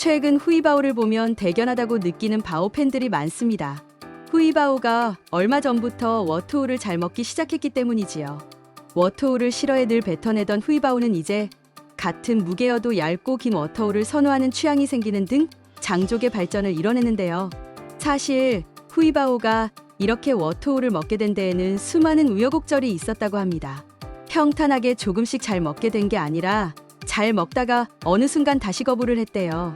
최근 후이바오를 보면 대견하다고 느끼는 바오 팬들이 많습니다. 후이바오가 얼마 전부터 워토우를 잘 먹기 시작했기 때문이지요. 워토우를 싫어해 늘 뱉어내던 후이바오는 이제 같은 무게여도 얇고 긴 워터우를 선호하는 취향이 생기는 등 장족의 발전을 이뤄내는데요. 사실 후이바오가 이렇게 워토우를 먹게 된 데에는 수많은 우여곡절이 있었다고 합니다. 평탄하게 조금씩 잘 먹게 된 게 아니라 잘 먹다가 어느 순간 다시 거부를 했대요.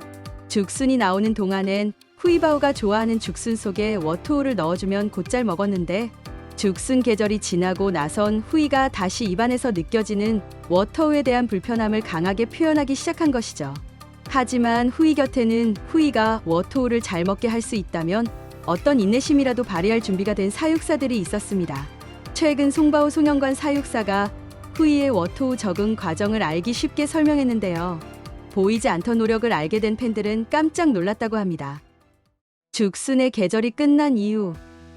죽순이 나오는 동안엔 후이바오가 좋아하는 죽순 속에 워토우를 넣어주면 곧잘 먹었는데 죽순 계절이 지나고 나선 후이가 다시 입안에서 느껴지는 워터우에 대한 불편함을 강하게 표현하기 시작한 것이죠. 하지만 후이 곁에는 후이가 워토우를 잘 먹게 할 수 있다면 어떤 인내심이라도 발휘할 준비가 된 사육사들이 있었습니다. 최근 송바오 소년관 사육사가 후이의 워토우 적응 과정을 알기 쉽게 설명했는데요. 보이지 않던 노력을 알게 된 팬들은 깜짝 놀랐다고 합니다. 죽순의 계절이 끝난 이후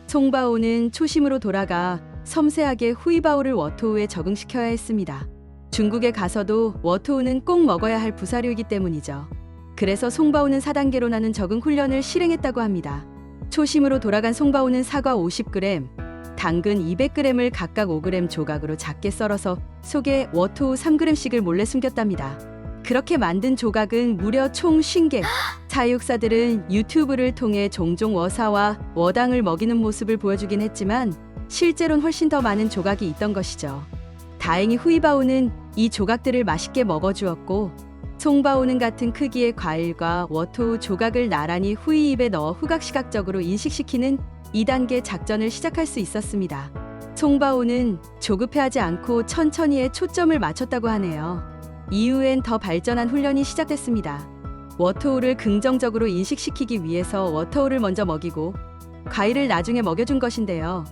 송바오는 초심으로 돌아가 섬세하게 후이바오를 워토우에 적응시켜야 했습니다. 중국에 가서도 워토우는 꼭 먹어야 할 부사료이기 때문이죠. 그래서 송바오는 4단계로 나눈 적응 훈련을 실행했다고 합니다. 초심으로 돌아간 송바오는 사과 50g, 당근 200g을 각각 5g 조각으로 작게 썰어서 속에 워토우 3g씩을 몰래 숨겼답니다. 그렇게 만든 조각은 무려 총 50개. 사육사들은 유튜브를 통해 종종 워사와 워당을 먹이는 모습을 보여주긴 했지만 실제로는 훨씬 더 많은 조각이 있던 것이죠. 다행히 후이바오는 이 조각들을 맛있게 먹어주었고 송바오는 같은 크기의 과일과 워토우 조각을 나란히 후이 입에 넣어 후각시각적으로 인식시키는 2단계 작전을 시작할 수 있었습니다. 송바오는 조급해하지 않고 천천히에 초점을 맞췄다고 하네요. 이후엔 더 발전한 훈련이 시작됐습니다. 워토우를 긍정적으로 인식시키기 위해서 워토우를 먼저 먹이고 과일을 나중에 먹여준 것인데요.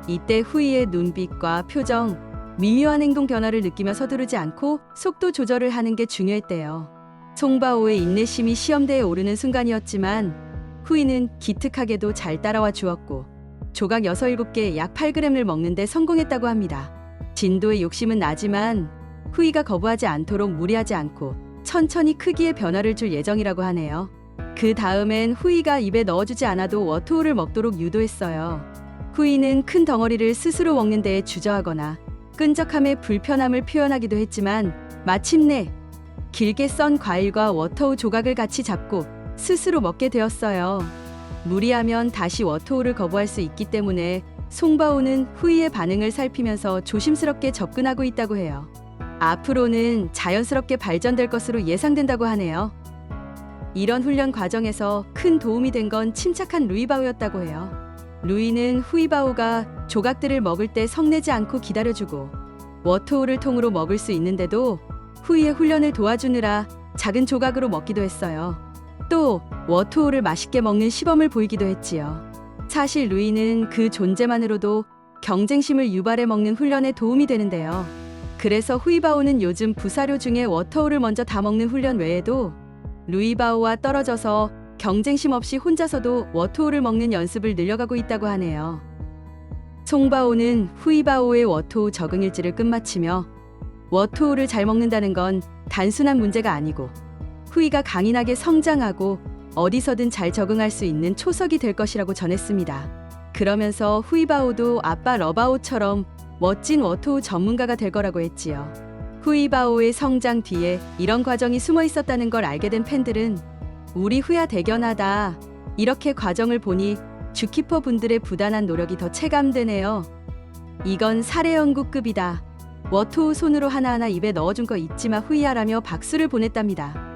이때 후이의 눈빛과 표정, 미묘한 행동 변화를 느끼며 서두르지 않고 속도 조절을 하는 게 중요했대요. 송바오의 인내심이 시험대에 오르는 순간이었지만 후이는 기특하게도 잘 따라와 주었고 조각 6, 7개 약 8g을 먹는데 성공했다고 합니다. 진도의 욕심은 나지만 후이가 거부하지 않도록 무리하지 않고 천천히 크기의 변화를 줄 예정이라고 하네요. 그 다음엔 후이가 입에 넣어주지 않아도 워토우를 먹도록 유도했어요. 후이는 큰 덩어리를 스스로 먹는 데에 주저하거나 끈적함의 불편함을 표현하기도 했지만 마침내 길게 썬 과일과 워토우 조각을 같이 잡고 스스로 먹게 되었어요. 무리하면 다시 워토우를 거부할 수 있기 때문에 송바오는 후이의 반응을 살피면서 조심스럽게 접근하고 있다고 해요. 앞으로는 자연스럽게 발전될 것으로 예상된다고 하네요. 이런 훈련 과정에서 큰 도움이 된 건 침착한 루이바오였다고 해요. 루이는 후이바오가 조각들을 먹을 때 성내지 않고 기다려주고 워토우를 통으로 먹을 수 있는데도 후이의 훈련을 도와주느라 작은 조각으로 먹기도 했어요. 또 워토우를 맛있게 먹는 시범을 보이기도 했지요. 사실 루이는 그 존재만으로도 경쟁심을 유발해 먹는 훈련에 도움이 되는데요. 그래서 후이바오는 요즘 부사료 중에 워터우를 먼저 다 먹는 훈련 외에도 루이바오와 떨어져서 경쟁심 없이 혼자서도 워토우를 먹는 연습을 늘려가고 있다고 하네요. 송바오는 후이바오의 워토우 적응 일지를 끝마치며 워토우를 잘 먹는다는 건 단순한 문제가 아니고 후이가 강인하게 성장하고 어디서든 잘 적응할 수 있는 초석이 될 것이라고 전했습니다. 그러면서 후이바오도 아빠 러바오처럼 멋진 워토우 전문가가 될 거라고 했지요. 후이바오의 성장 뒤에 이런 과정이 숨어 있었다는 걸 알게 된 팬들은 우리 후야 대견하다. 이렇게 과정을 보니 주키퍼 분들의 부단한 노력이 더 체감되네요. 이건 사례 연구급이다. 워토우 손으로 하나하나 입에 넣어준 거 잊지마 후이야라며 박수를 보냈답니다.